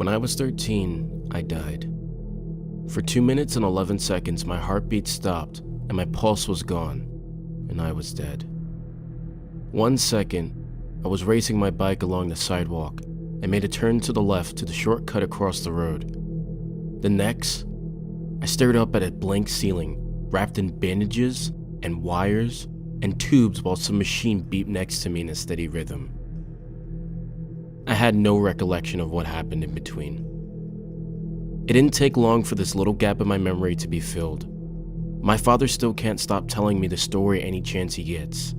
When I was 13, I died. For 2 minutes and 11 seconds, my heartbeat stopped and my pulse was gone, and I was dead. 1 second, I was racing my bike along the sidewalk and made a turn to the left to the shortcut across the road. The next, I stared up at a blank ceiling, wrapped in bandages and wires and tubes while some machine beeped next to me in a steady rhythm. I had no recollection of what happened in between. It didn't take long for this little gap in my memory to be filled. My father still can't stop telling me the story any chance he gets.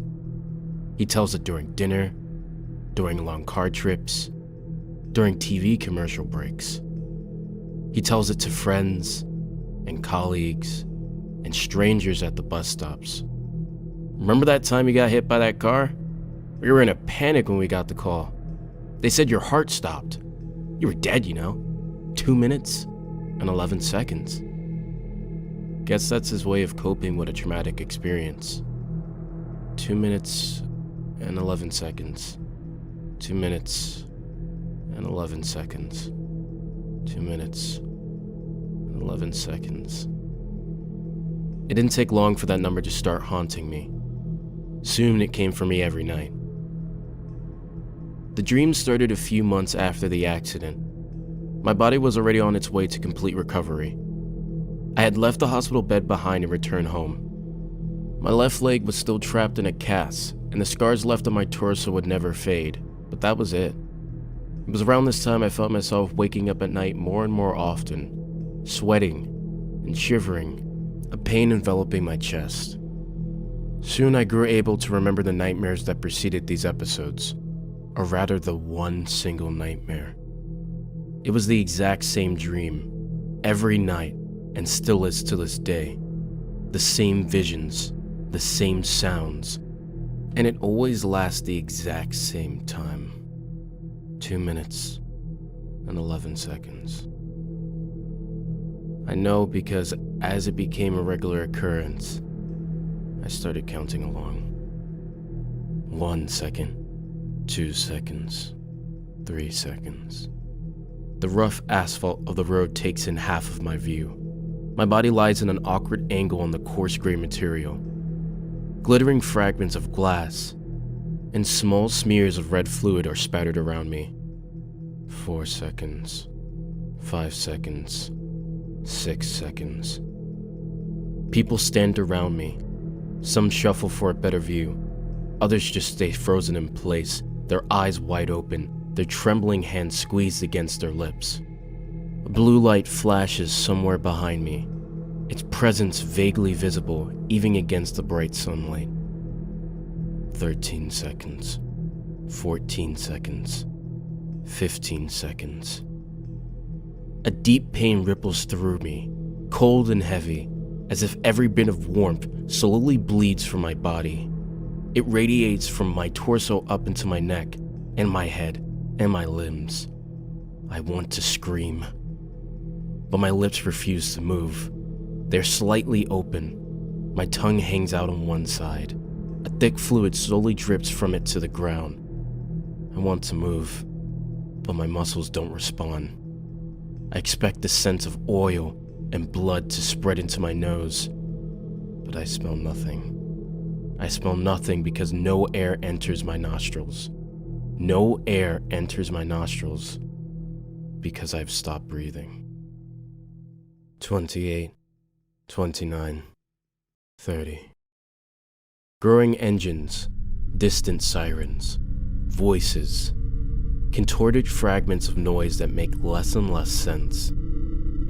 He tells it during dinner, during long car trips, during TV commercial breaks. He tells it to friends and colleagues and strangers at the bus stops. Remember that time you got hit by that car? We were in a panic when we got the call. They said your heart stopped. You were dead, 2 minutes and 11 seconds. Guess that's his way of coping with a traumatic experience. 2 minutes and 11 seconds. 2 minutes and 11 seconds. 2 minutes and 11 seconds. It didn't take long for that number to start haunting me. Soon it came for me every night. The dream started a few months after the accident. My body was already on its way to complete recovery. I had left the hospital bed behind and returned home. My left leg was still trapped in a cast, and the scars left on my torso would never fade, but that was it. It was around this time I felt myself waking up at night more and more often, sweating and shivering, a pain enveloping my chest. Soon I grew able to remember the nightmares that preceded these episodes, or rather the one single nightmare. It was the exact same dream, every night, and still is to this day. The same visions, the same sounds, and it always lasts the exact same time. 2 minutes and 11 seconds. I know because as it became a regular occurrence, I started counting along. 1 second, 2 seconds, 3 seconds. The rough asphalt of the road takes in half of my view. My body lies in an awkward angle on the coarse gray material. Glittering fragments of glass and small smears of red fluid are spattered around me. 4 seconds, 5 seconds, 6 seconds. People stand around me. Some shuffle for a better view. Others just stay frozen in place, their eyes wide open, their trembling hands squeezed against their lips. A blue light flashes somewhere behind me, its presence vaguely visible even against the bright sunlight. 13 seconds, 14 seconds, 15 seconds. A deep pain ripples through me, cold and heavy, as if every bit of warmth slowly bleeds from my body. It radiates from my torso up into my neck, and my head, and my limbs. I want to scream, but my lips refuse to move. They're slightly open. My tongue hangs out on one side. A thick fluid slowly drips from it to the ground. I want to move, but my muscles don't respond. I expect the scent of oil and blood to spread into my nose, but I smell nothing. I smell nothing because no air enters my nostrils. No air enters my nostrils because I've stopped breathing. 28, 29, 30. Growing engines, distant sirens, voices, contorted fragments of noise that make less and less sense.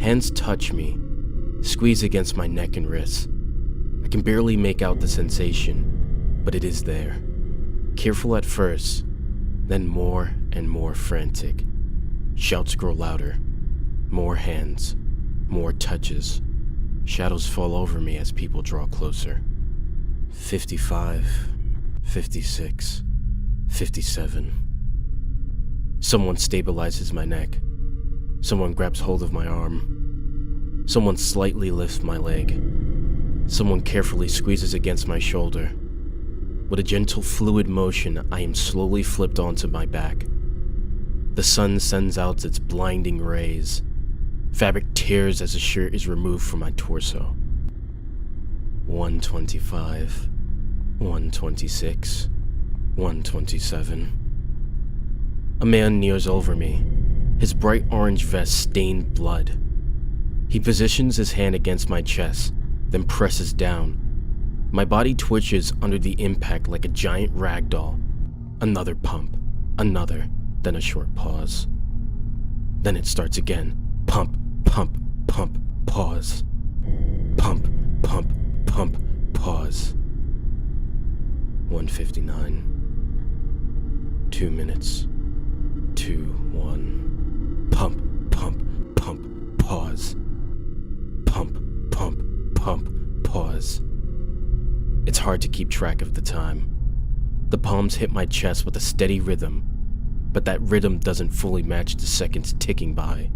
Hands touch me, squeeze against my neck and wrists. I can barely make out the sensation, but it is there. Careful at first, then more and more frantic. Shouts grow louder. More hands, more touches. Shadows fall over me as people draw closer. 55, 56, 57. Someone stabilizes my neck. Someone grabs hold of my arm. Someone slightly lifts my leg. Someone carefully squeezes against my shoulder. With a gentle fluid motion, I am slowly flipped onto my back. The sun sends out its blinding rays. Fabric tears as the shirt is removed from my torso. 125, 126, 127. A man kneels over me, his bright orange vest stained blood. He positions his hand against my chest, then presses down. My body twitches under the impact like a giant rag doll. Another pump, another, then a short pause. Then it starts again. Pump, pump, pump, pause. Pump, pump, pump, pause. 1:59. 2 minutes. 2, 1. Pump, pump, pump, pause. Pump, pump, pump, pause. It's hard to keep track of the time. The palms hit my chest with a steady rhythm, but that rhythm doesn't fully match the seconds ticking by.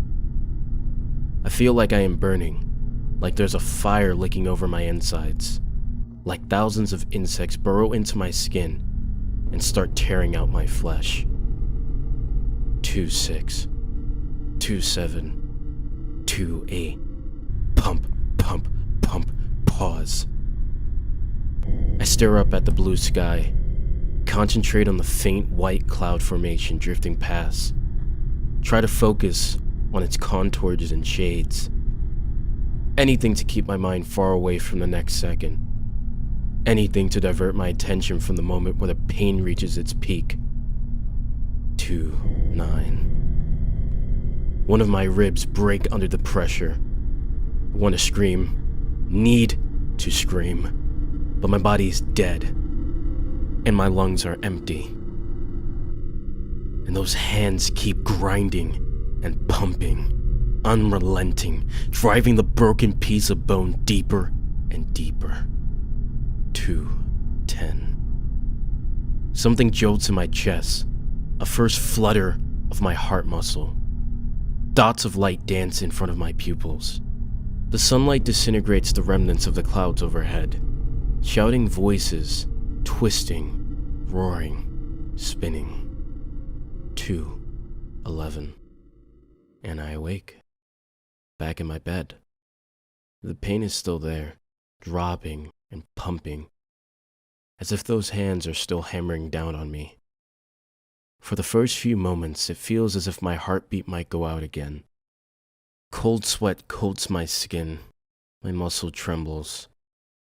I feel like I am burning, like there's a fire licking over my insides, like thousands of insects burrow into my skin and start tearing out my flesh. 2-6, 2-7, 2-8. Pump, pump, pump, pause. I stare up at the blue sky, concentrate on the faint white cloud formation drifting past, try to focus on its contours and shades. Anything to keep my mind far away from the next second. Anything to divert my attention from the moment where the pain reaches its peak. 2-9. One of my ribs break under the pressure. I want to scream, need to scream, but my body is dead, and my lungs are empty. And those hands keep grinding and pumping, unrelenting, driving the broken piece of bone deeper and deeper. 2:10. Something jolts in my chest, a first flutter of my heart muscle. Dots of light dance in front of my pupils. The sunlight disintegrates the remnants of the clouds overhead. Shouting voices, twisting, roaring, spinning. 2:11. And I awake, back in my bed. The pain is still there, dropping and pumping, as if those hands are still hammering down on me. For the first few moments, it feels as if my heartbeat might go out again. Cold sweat coats my skin, my muscle trembles,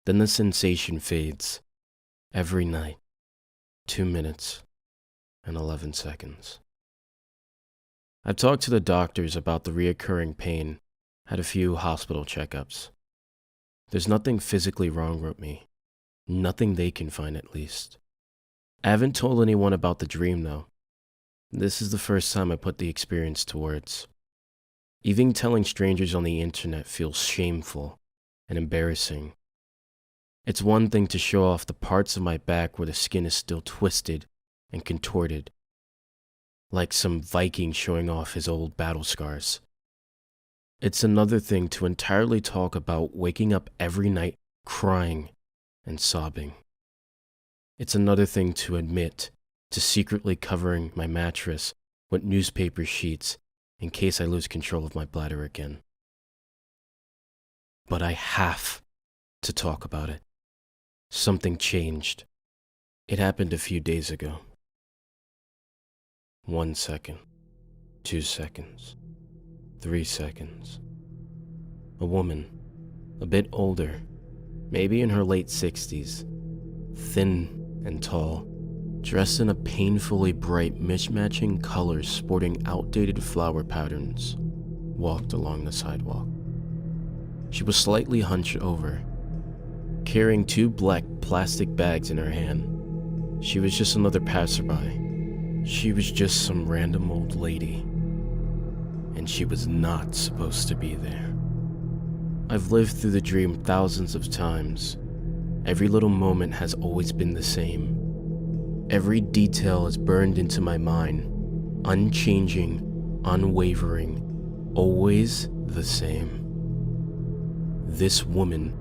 then the sensation fades. Every night, 2 minutes and 11 seconds. I've talked to the doctors about the reoccurring pain, had a few hospital checkups. There's nothing physically wrong with me. Nothing they can find, at least. I haven't told anyone about the dream, though. This is the first time I put the experience to words. Even telling strangers on the internet feels shameful and embarrassing. It's one thing to show off the parts of my back where the skin is still twisted and contorted, like some Viking showing off his old battle scars. It's another thing to entirely talk about waking up every night crying and sobbing. It's another thing to admit to secretly covering my mattress with newspaper sheets in case I lose control of my bladder again. But I have to talk about it. Something changed. It happened a few days ago. 1 second, 2 seconds, 3 seconds. A woman, a bit older, maybe in her late 60s, thin and tall, dressed in a painfully bright mismatching colors sporting outdated flower patterns, walked along the sidewalk. She was slightly hunched over, carrying 2 black plastic bags in her hand. She was just another passerby. She was just some random old lady. And she was not supposed to be there. I've lived through the dream thousands of times. Every little moment has always been the same. Every detail is burned into my mind, unchanging, unwavering, always the same. This woman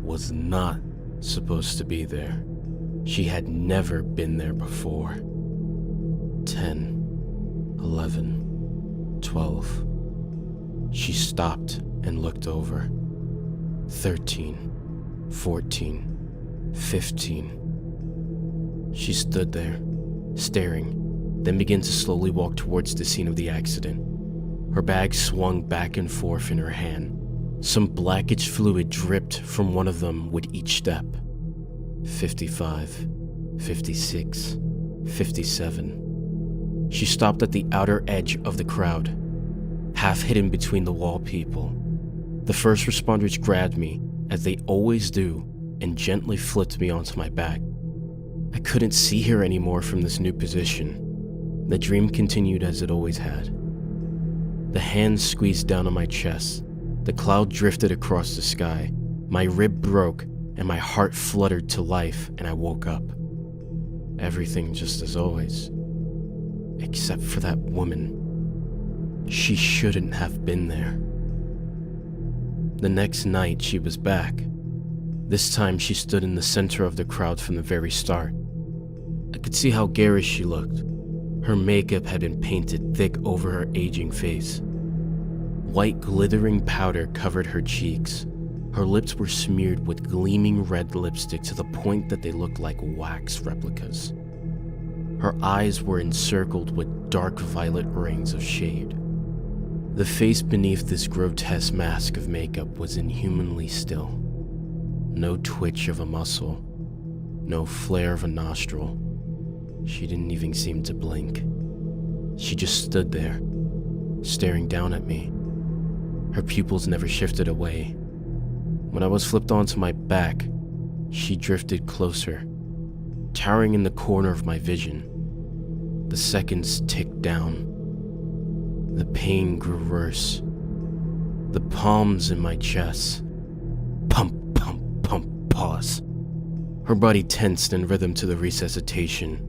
was not supposed to be there. She had never been there before. 10, 11, 12. She stopped and looked over. 13, 14, 15. She stood there, staring, then began to slowly walk towards the scene of the accident. Her bag swung back and forth in her hand. Some blackish fluid dripped from one of them with each step. 55, 56, 57. She stopped at the outer edge of the crowd, half hidden between the wall people. The first responders grabbed me, as they always do, and gently flipped me onto my back. I couldn't see her anymore from this new position. The dream continued as it always had. The hand squeezed down on my chest. The cloud drifted across the sky. My rib broke, and my heart fluttered to life, and I woke up. Everything just as always. Except for that woman. She shouldn't have been there. The next night, she was back. This time, she stood in the center of the crowd from the very start. I could see how garish she looked. Her makeup had been painted thick over her aging face. White glittering powder covered her cheeks. Her lips were smeared with gleaming red lipstick to the point that they looked like wax replicas. Her eyes were encircled with dark violet rings of shade. The face beneath this grotesque mask of makeup was inhumanly still. No twitch of a muscle, no flare of a nostril. She didn't even seem to blink. She just stood there, staring down at me. Her pupils never shifted away. When I was flipped onto my back, she drifted closer, towering in the corner of my vision. The seconds ticked down. The pain grew worse. The palms in my chest. Pump, pump, pump, pause. Her body tensed in rhythm to the resuscitation.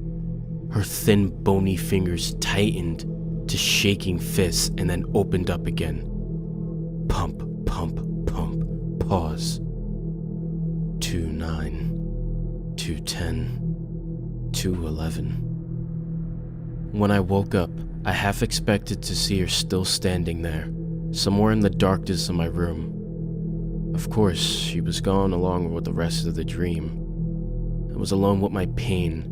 Her thin, bony fingers tightened to shaking fists and then opened up again. Pump, pump, pump, pause. 2-9, 2-10, 2-11. When I woke up, I half expected to see her still standing there, somewhere in the darkness of my room. Of course, she was gone along with the rest of the dream. I was alone with my pain,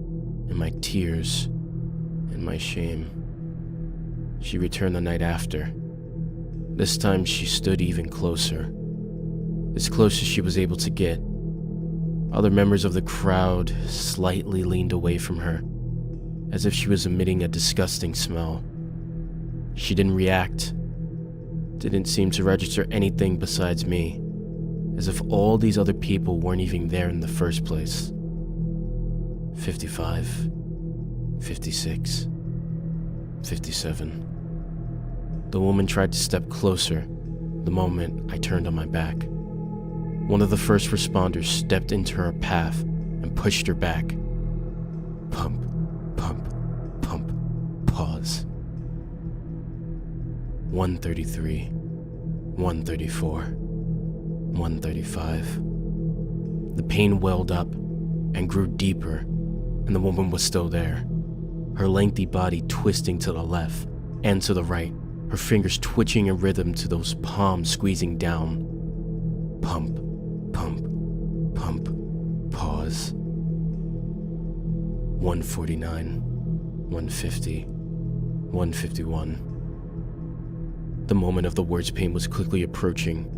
and my tears, and my shame. She returned the night after. This time she stood even closer, as close as she was able to get. Other members of the crowd slightly leaned away from her, as if she was emitting a disgusting smell. She didn't react, didn't seem to register anything besides me, as if all these other people weren't even there in the first place. 55, 56, 57. The woman tried to step closer the moment I turned on my back. One of the first responders stepped into her path and pushed her back. Pump, pump, pump, pause. 133, 134, 135. The pain welled up and grew deeper, and the woman was still there, her lengthy body twisting to the left and to the right, her fingers twitching in rhythm to those palms squeezing down. Pump, pump, pump, pause. 149, 150, 151. The moment of the worst pain was quickly approaching.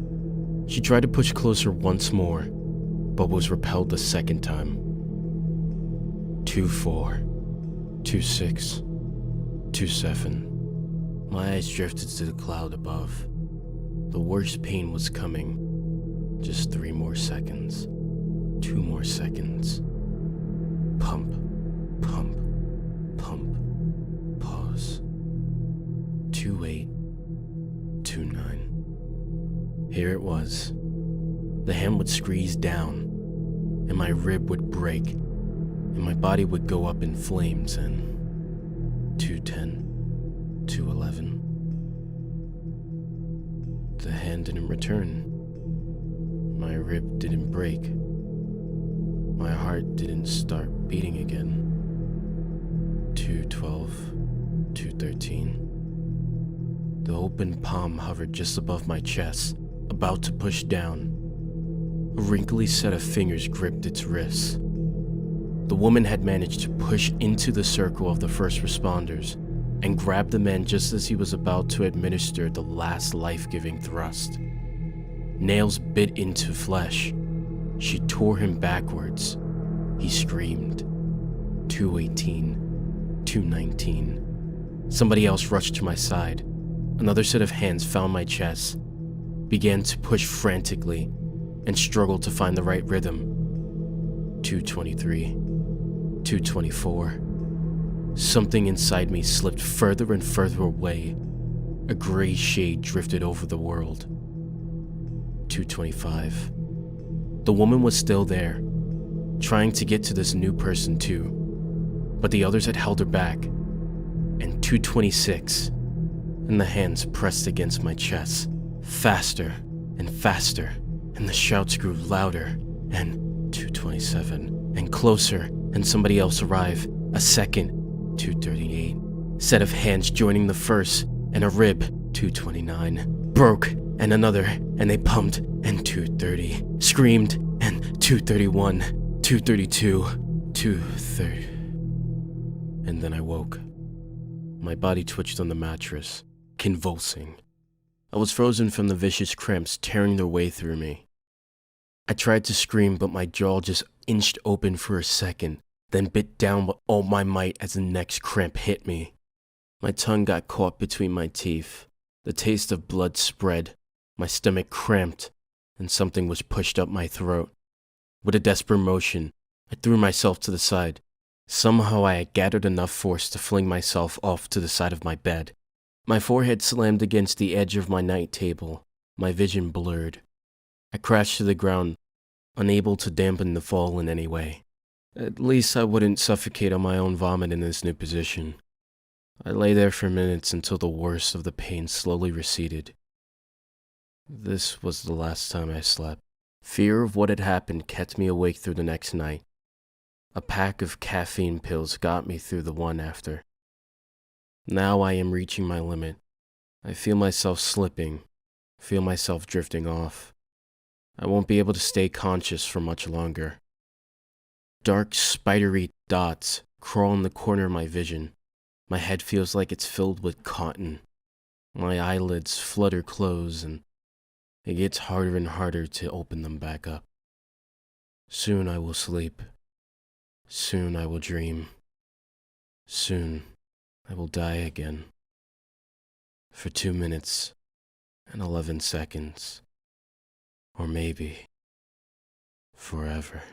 She tried to push closer once more, but was repelled the second time. 2-4, 2-6, 2-7. My eyes drifted to the cloud above. The worst pain was coming. Just 3 more seconds. 2 more seconds. Pump, pump, pump, pause. 2-8, 2-9. Here it was. The hand would squeeze down, and my rib would break, and my body would go up in flames, and 2-10, 2-11. The hand didn't return. My rib didn't break. My heart didn't start beating again. 2-12, 213. The open palm hovered just above my chest, about to push down. A wrinkly set of fingers gripped its wrists. The woman had managed to push into the circle of the first responders and grab the man just as he was about to administer the last life-giving thrust. Nails bit into flesh. She tore him backwards. He screamed. 218. 219. Somebody else rushed to my side. Another set of hands found my chest, began to push frantically, and struggled to find the right rhythm. 223. 224. Something inside me slipped further and further away. A gray shade drifted over the world. 225. The woman was still there, trying to get to this new person too, but the others had held her back. And 226, and the hands pressed against my chest, faster and faster, and the shouts grew louder, and 227, and closer, and somebody else arrived. A second, 238, set of hands joining the first, and a rib, 229, broke, and another, and they pumped, and 230, screamed, and 231, 232, 230. And then I woke. My body twitched on the mattress, convulsing. I was frozen from the vicious cramps tearing their way through me. I tried to scream, but my jaw just inched open for a second, then bit down with all my might as the next cramp hit me. My tongue got caught between my teeth. The taste of blood spread. My stomach cramped, and something was pushed up my throat. With a desperate motion, I threw myself to the side. Somehow I had gathered enough force to fling myself off to the side of my bed. My forehead slammed against the edge of my night table. My vision blurred. I crashed to the ground, unable to dampen the fall in any way. At least I wouldn't suffocate on my own vomit in this new position. I lay there for minutes until the worst of the pain slowly receded. This was the last time I slept. Fear of what had happened kept me awake through the next night. A pack of caffeine pills got me through the one after. Now I am reaching my limit. I feel myself slipping, feel myself drifting off. I won't be able to stay conscious for much longer. Dark, spidery dots crawl in the corner of my vision. My head feels like it's filled with cotton. My eyelids flutter close, and it gets harder and harder to open them back up. Soon I will sleep. Soon I will dream. Soon I will die again. For 2 minutes and 11 seconds. Or maybe forever.